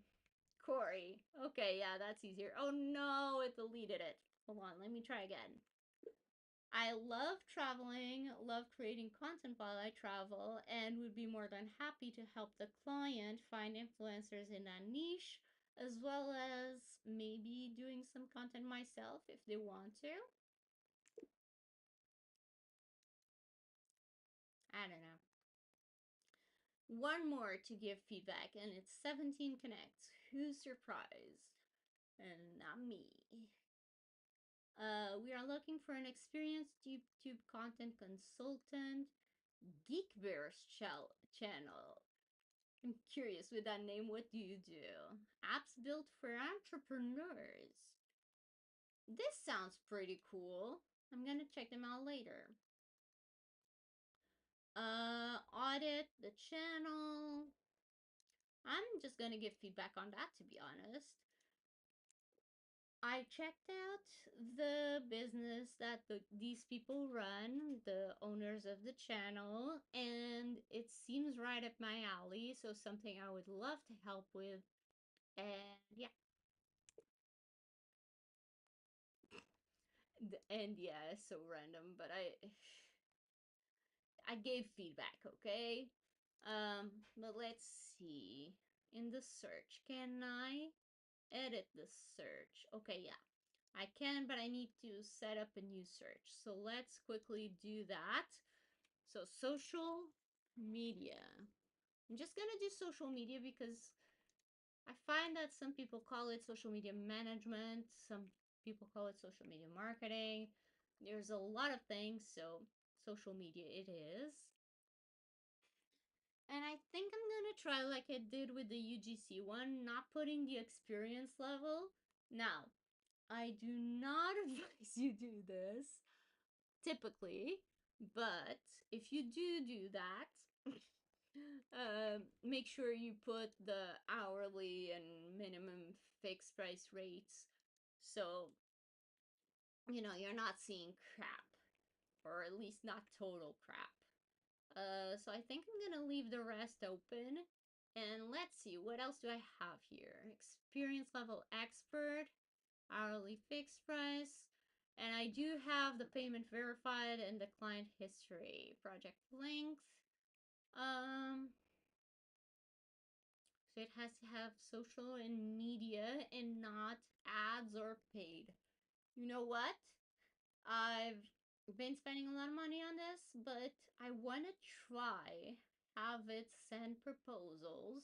Corey. Okay, yeah, that's easier. Oh no, it deleted it. Hold on, let me try again. I love traveling, love creating content while I travel, and would be more than happy to help the client find influencers in that niche, as well as maybe doing some content myself if they want to. I don't know. One more to give feedback, and it's 17 connects. Who's surprised? And not me. We are looking for an experienced YouTube content consultant. Geek Bears channel. I'm curious with that name, what do you do? Apps built for entrepreneurs. This sounds pretty cool. I'm gonna check them out later. Audit the channel. I'm just gonna give feedback on that, to be honest. I checked out the business that these people run, the owners of the channel, and it seems right up my alley. So, something I would love to help with. And yeah, and yeah, it's so random, but I gave feedback, okay? But let's see. In the search, can I edit the search? Okay, yeah. I can, but I need to set up a new search. So let's quickly do that. So social media. I'm just gonna do social media because I find that some people call it social media management, some people call it social media marketing. There's a lot of things, so social media it is. And I think I'm gonna try like I did with the UGC one, not putting the experience level. Now, I do not advise you do this typically, but if you do that, make sure you put the hourly and minimum fixed price rates so you're not seeing crap, or at least not total crap. So I think I'm gonna leave the rest open. And let's see, what else do I have here? Experience level expert, hourly fixed price, and I do have the payment verified and the client history, project length. Um, so it has to have social and media and not ads or paid. You know what? I've been spending a lot of money on this, but I want to try have it send proposals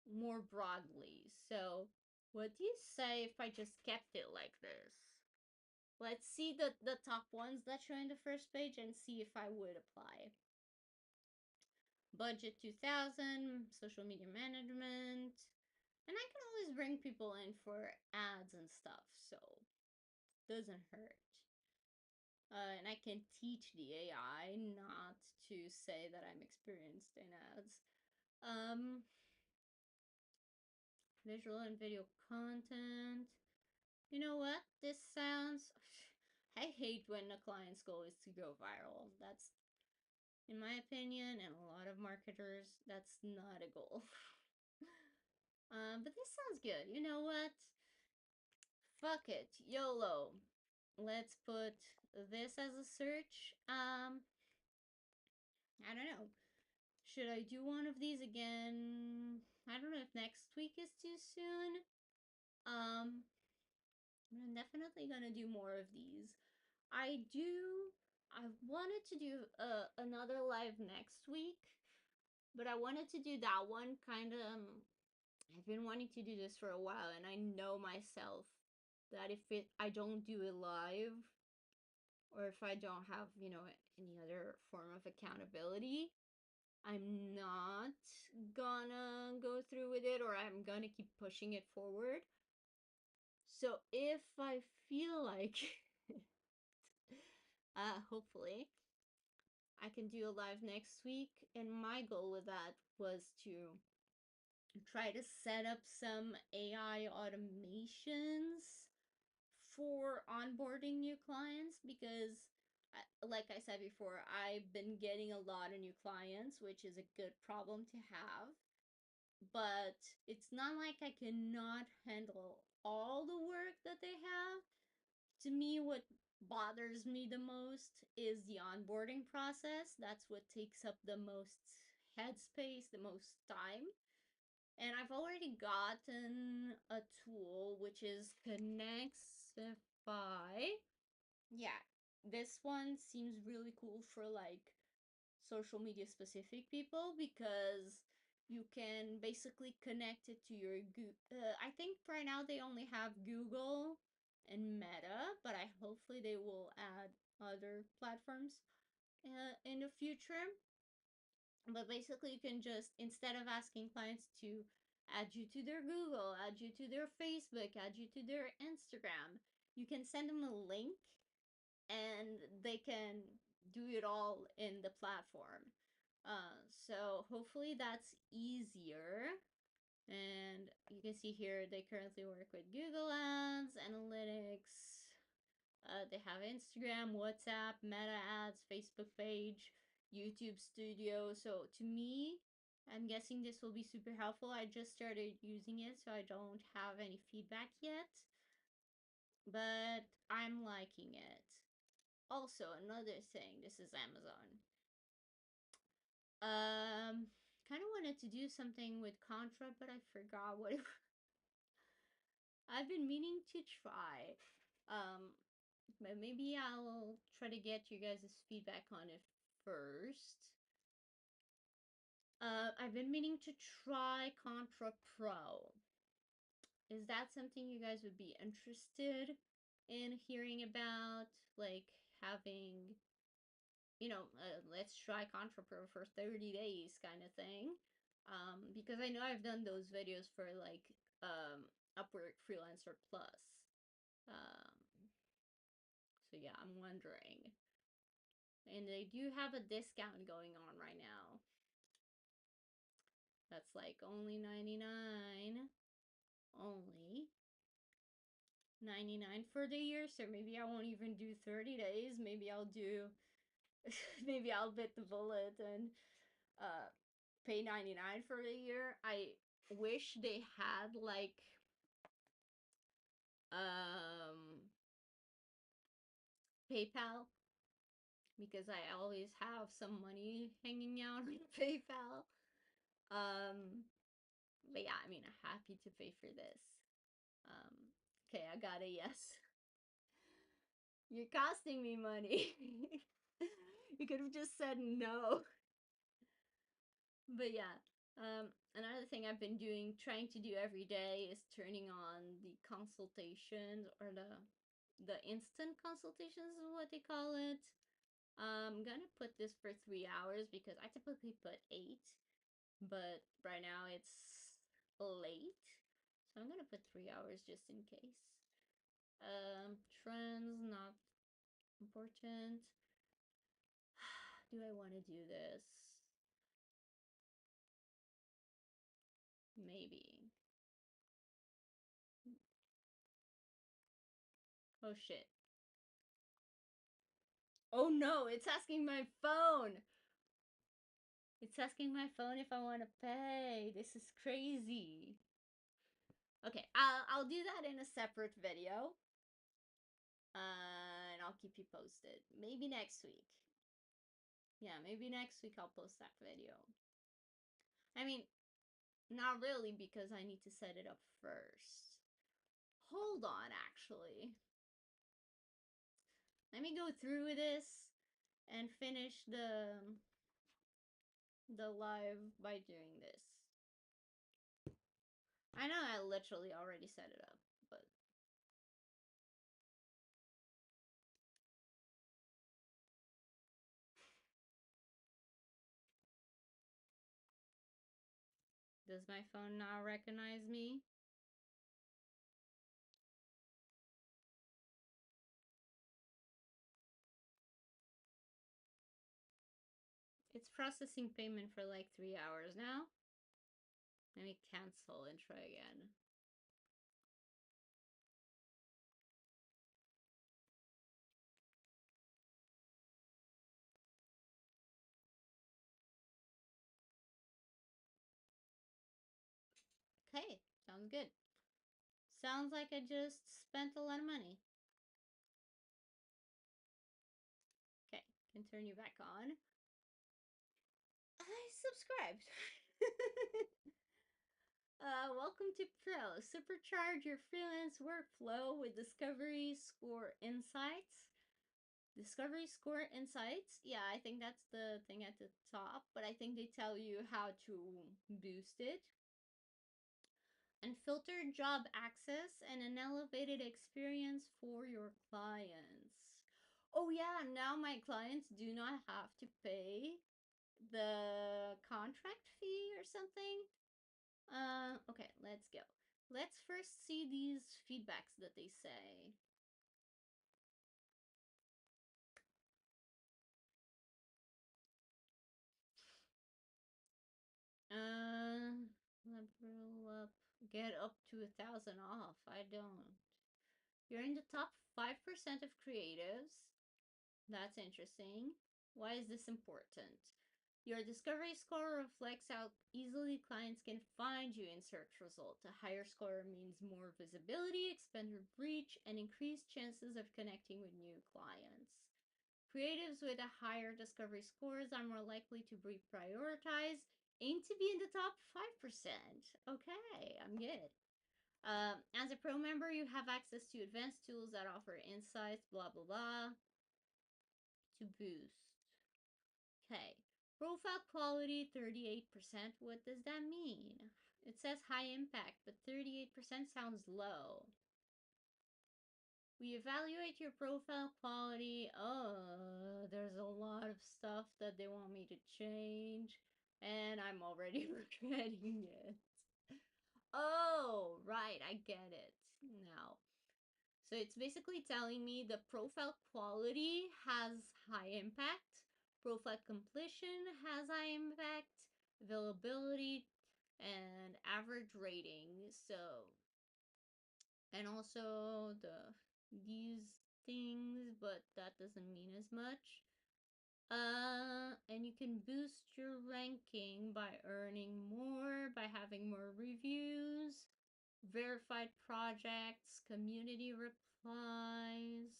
more broadly. So, what do you say if I just kept it like this? Let's see the top ones that show in the first page and see if I would apply. Budget 2000, social media management, and I can always bring people in for ads and stuff, so doesn't hurt. And I can teach the AI not to say that I'm experienced in ads. Um, Visual and video content. You know what? This sounds. I hate when a client's goal is to go viral. That's, in my opinion, and a lot of marketers, that's not a goal. But this sounds good. You know what? Fuck it. YOLO. Let's put this as a search. I don't know. Should I do one of these again? I don't know if next week is too soon. I'm definitely gonna do more of these. I do. I wanted to do another live next week, but I wanted to do that one kind of. I've been wanting to do this for a while, and I know myself that if I don't do it live, or if I don't have any other form of accountability, I'm not gonna go through with it, or I'm gonna keep pushing it forward. So if I feel like, hopefully, I can do a live next week, and my goal with that was to try to set up some AI automations for onboarding new clients because like I said before, I've been getting a lot of new clients, which is a good problem to have. But it's not like I cannot handle all the work that they have. To me, what bothers me the most is the onboarding process. That's what takes up the most headspace, the most time. And I've already gotten a tool which is Connexify. Yeah, this one seems really cool for like social media specific people because you can basically connect it to your I think right now they only have Google and Meta, but I hopefully they will add other platforms in the future. But basically you can just, instead of asking clients to add you to their Google, add you to their Facebook, add you to their Instagram, you can send them a link and they can do it all in the platform. So So hopefully that's easier. And you can see here they currently work with Google Ads, Analytics. They have Instagram, WhatsApp, Meta Ads, Facebook page, YouTube Studio. So to me, I'm guessing this will be super helpful. I just started using it, so I don't have any feedback yet, but I'm liking it. Also, another thing, this is Amazon. Kind of wanted to do something with Contra, but I forgot what it was. I've been meaning to try. Um, but maybe I'll try to get you guys' feedback on it first. I've been meaning to try Contra Pro. Is that something you guys would be interested in hearing about? Like having, let's try Contra Pro for 30 days kind of thing. Because I know I've done those videos for like Upwork Freelancer Plus. Um, so yeah, I'm wondering. And they do have a discount going on right now. That's like only 99. Only 99 for the year. So maybe I won't even do 30 days. Maybe I'll do maybe I'll bit the bullet and uh pay 99 for the year. I wish they had like um PayPal, because I always have some money hanging out on PayPal. Um but yeah, I mean, I'm happy to pay for this. Um okay, I got a yes. You're costing me money. You could have just said no. But yeah, another thing I've been doing, trying to do every day, is turning on the consultations, or the instant consultations is what they call it. I'm gonna put this for 3 hours because I typically put 8, but right now it's late, so I'm gonna put 3 hours just in case. Trends not important. Do I want to do this? Maybe. Oh shit. Oh no, it's asking my phone. It's asking my phone if I want to pay. This is crazy. Okay, I'll do that in a separate video. And I'll keep you posted. Maybe next week. Yeah, maybe next week I'll post that video. I mean, not really, because I need to set it up first. Hold on, actually. Let me go through this and finish the live by doing this. I know I literally already set it up, but does my phone now recognize me? It's processing payment for like 3 hours now. Let me cancel and try again. Okay, sounds good. Sounds like I just spent a lot of money. Okay, can turn you back on. I subscribed. Welcome to Pro. Supercharge your freelance workflow with Discovery Score Insights. Discovery Score Insights. Yeah, I think that's the thing at the top, but I think they tell you how to boost it. And filter job access and an elevated experience for your clients. Oh yeah, now my clients do not have to pay the contract fee or something. Okay, let's go. Let's first see these feedbacks that they say. get up to 1,000 off. I don't. You're in the top 5% of creatives. That's interesting. Why is this important? Your discovery score reflects how easily clients can find you in search results. A higher score means more visibility, expanded reach, and increased chances of connecting with new clients. Creatives with a higher discovery scores are more likely to be prioritized. Aim to be in the top 5%. Okay, I'm good. As a pro member, you have access to advanced tools that offer insights, blah, blah, blah, to boost. Okay. Profile quality, 38%. What does that mean? It says high impact, but 38% sounds low. We evaluate your profile quality. Oh, there's a lot of stuff that they want me to change, and I'm already regretting it. Oh, right, I get it now. So it's basically telling me the profile quality has high impact, profile completion has high impact, availability, and average rating. So, and also these things, but that doesn't mean as much. And you can boost your ranking by earning more, by having more reviews, verified projects, community replies.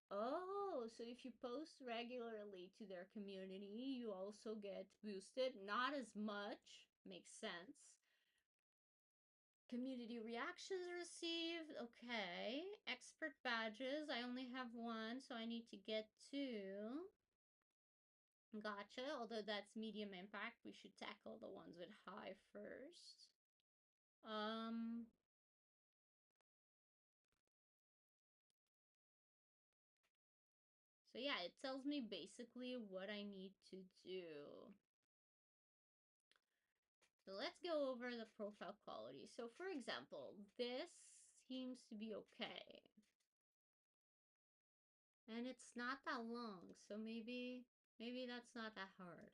Oh, so if you post regularly to their community, you also get boosted. Not as much, makes sense. Community reactions received, okay. Expert badges, I only have one, so I need to get two. Gotcha, although that's medium impact, we should tackle the ones with high first. So yeah, it tells me basically what I need to do. So let's go over the profile quality. So for example, this seems to be okay. And it's not that long, so maybe that's not that hard.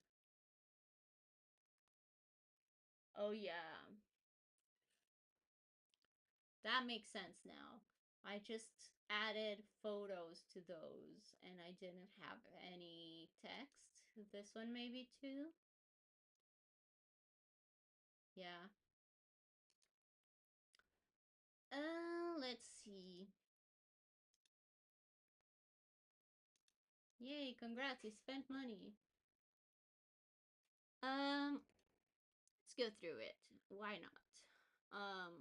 Oh yeah. That makes sense now. I just added photos to those and I didn't have any text. This one maybe too. Yeah. Let's see. Yay, congrats, you spent money. Let's go through it. Why not?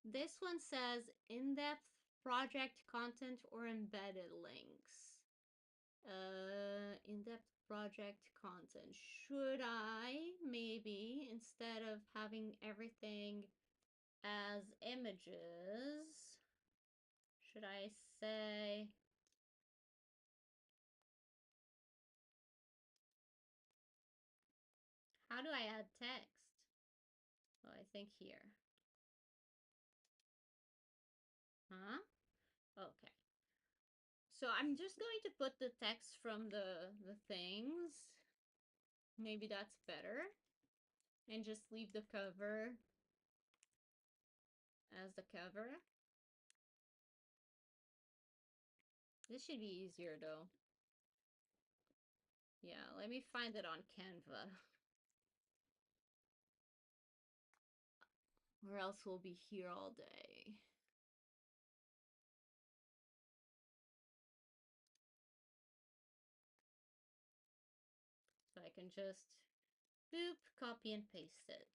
This one says in-depth project content or embedded links. In-depth project content. Should I maybe, instead of having everything as images, should I say how do I add text? Well, I think here. Huh? Okay. So I'm just going to put the text from the things. Maybe that's better. And just leave the cover as the cover. This should be easier though. Yeah, let me find it on Canva. Or else we'll be here all day. So I can just boop, copy and paste it.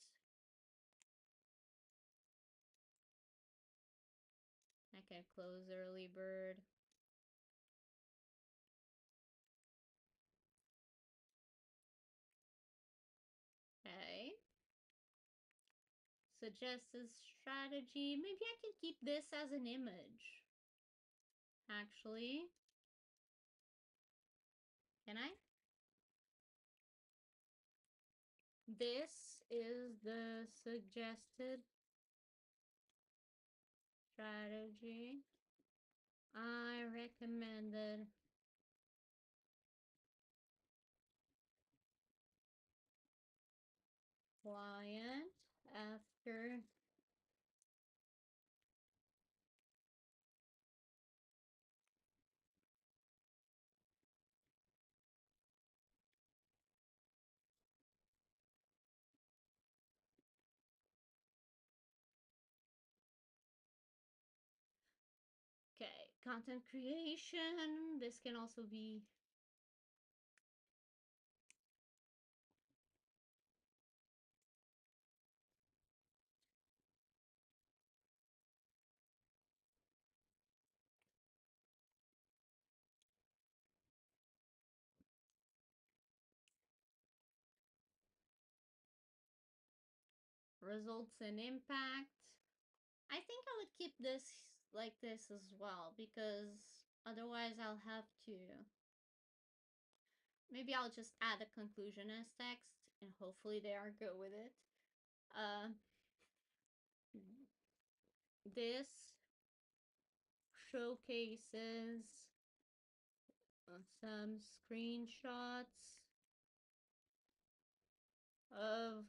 I can close early bird. Okay. Suggested strategy. Maybe I can keep this as an image. Actually. Can I? This is the suggested strategy I recommended client content creation. This can also be results and impact. I think I would keep this like this as well, because otherwise I'll have to. Maybe I'll just add a conclusion as text, and hopefully they are good with it. Uh, this showcases some screenshots of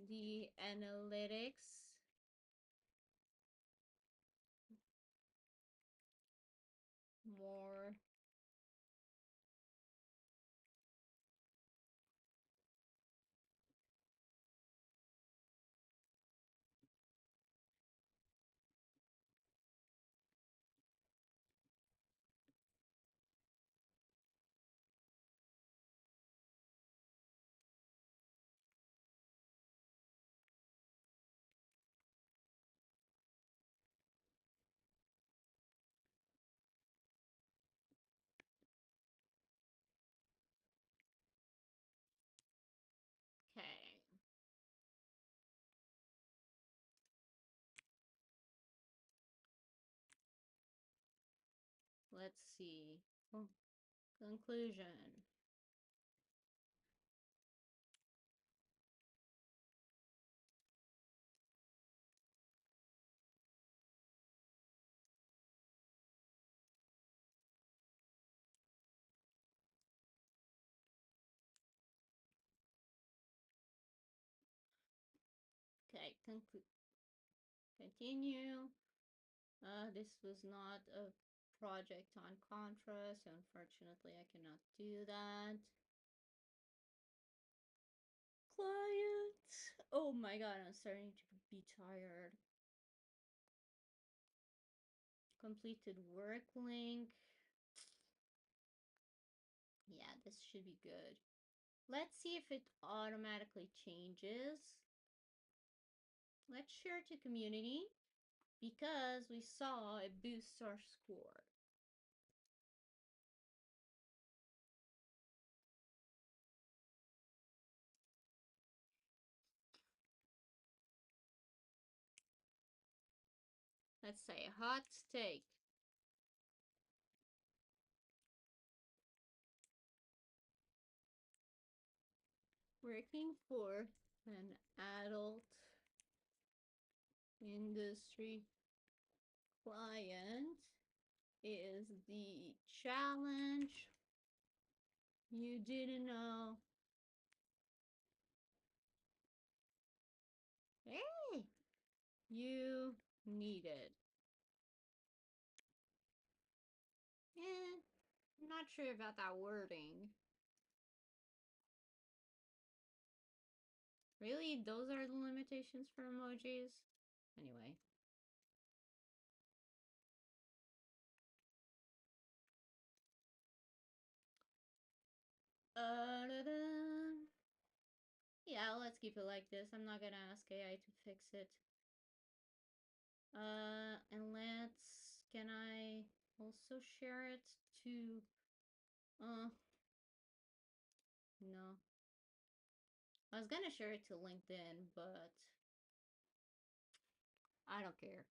the analytics. More okay. Let's see. Conclusion. Okay, continue. This was not a project on Contra, so unfortunately I cannot do that. Client. Oh my god, I'm starting to be tired. Completed work link. Yeah, this should be good. Let's see if it automatically changes. Let's share to community because we saw it boosts our score. Let's say hot steak. Working for an adult industry client is the challenge you didn't know. Hey, you needed. I'm not sure about that wording. Really? Those are the limitations for emojis? Anyway. Yeah, let's keep it like this. I'm not gonna ask AI to fix it. And can I also share it to, no. I was gonna share it to LinkedIn, but I don't care.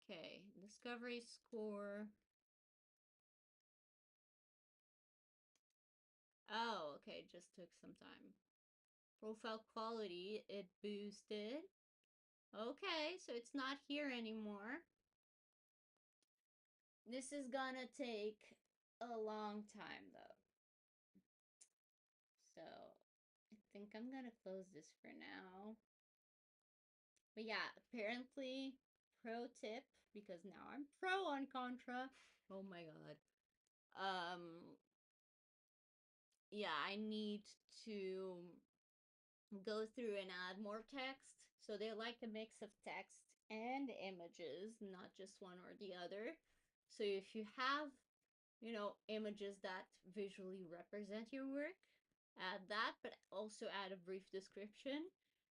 Okay, discovery score. Oh, okay, just took some time. Profile quality, it boosted. Okay, so it's not here anymore. This is gonna take a long time though. So I think I'm gonna close this for now. But yeah, apparently, pro tip, because now I'm pro on Contra. Oh my god. Yeah, I need to go through and add more text. So they like a mix of text and images, not just one or the other. So if you have, images that visually represent your work, add that, but also add a brief description.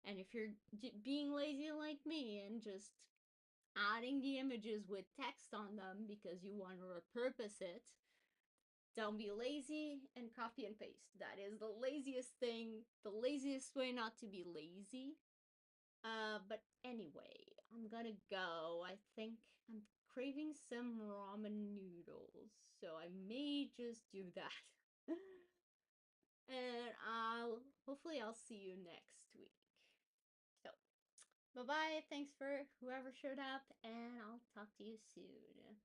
And if you're being lazy like me and just adding the images with text on them because you want to repurpose it, don't be lazy and copy and paste. That is the laziest thing, the laziest way not to be lazy. But anyway, I'm gonna go. I think I'm craving some ramen noodles, so I may just do that. And I'll see you next week. So, bye bye. Thanks for whoever showed up, and I'll talk to you soon.